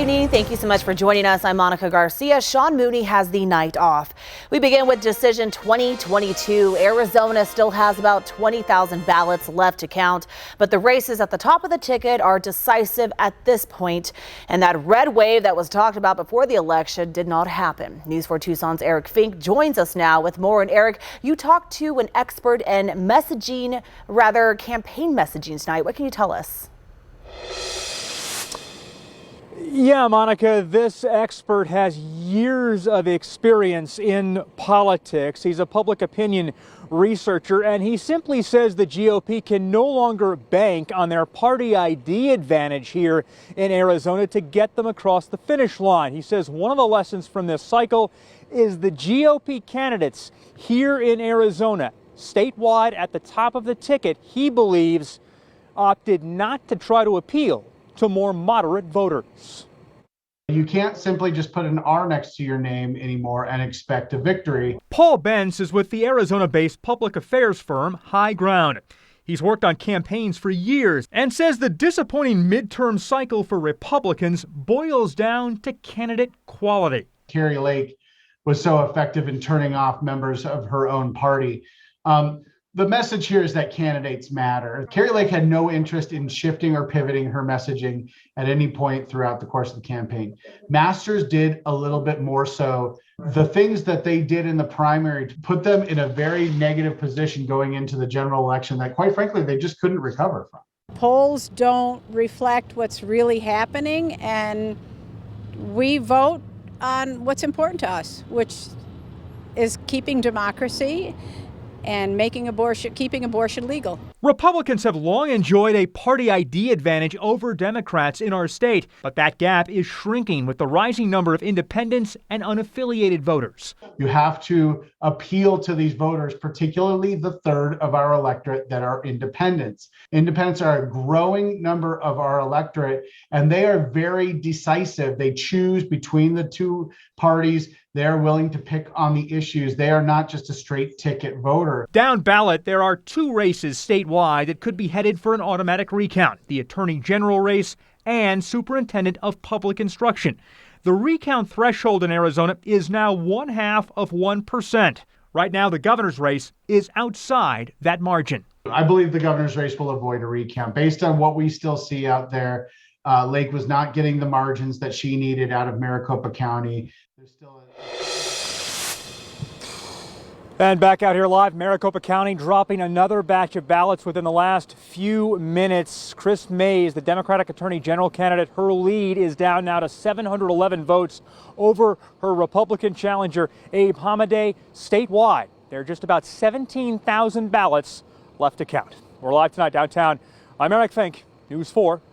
Thank you so much for joining us. I'm Monica Garcia. Sean Mooney has the night off. We begin with Decision 2022. Arizona still has about 20,000 ballots left to count, but the races at the top of the ticket are decisive at this point. And that red wave that was talked about before the election did not happen. News 4 Tucson's Eric Fink joins us now with more. And Eric, you talked to an expert in campaign messaging tonight. What can you tell us? Yeah, Monica, this expert has years of experience in politics. He's a public opinion researcher, and he simply says the GOP can no longer bank on their party ID advantage here in Arizona to get them across the finish line. He says one of the lessons from this cycle is the GOP candidates here in Arizona, statewide at the top of the ticket, he believes opted not to try to appeal to more moderate voters. You can't simply just put an R next to your name anymore and expect a victory. Paul Benz is with the Arizona-based public affairs firm High Ground. He's worked on campaigns for years and says the disappointing midterm cycle for Republicans boils down to candidate quality. Kari Lake was so effective in turning off members of her own party. The message here is that candidates matter. Kari Lake had no interest in shifting or pivoting her messaging at any point throughout the course of the campaign. Masters did a little bit more so. The things that they did in the primary to put them in a very negative position going into the general election that, quite frankly, they just couldn't recover from. Polls don't reflect what's really happening, and we vote on what's important to us, which is keeping democracy and keeping abortion legal. Republicans have long enjoyed a party ID advantage over Democrats in our state, but that gap is shrinking with the rising number of independents and unaffiliated voters. You have to appeal to these voters, particularly the third of our electorate that are independents. Independents are a growing number of our electorate, and they are very decisive. They choose between the two parties. They are willing to pick on the issues. They are not just a straight ticket voter. Down ballot, there are two races statewide that could be headed for an automatic recount: the Attorney General race and Superintendent of Public Instruction. The recount threshold in Arizona is now 0.5%. Right now, the governor's race is outside that margin. I believe the governor's race will avoid a recount. Based on what we still see out there, Lake was not getting the margins that she needed out of Maricopa County. There's still And back out here live, Maricopa County dropping another batch of ballots within the last few minutes. Chris Mays, the Democratic Attorney General candidate, her lead is down now to 711 votes over her Republican challenger, Abe Hamadeh. Statewide, there are just about 17,000 ballots left to count. We're live tonight downtown. I'm Eric Fink, News 4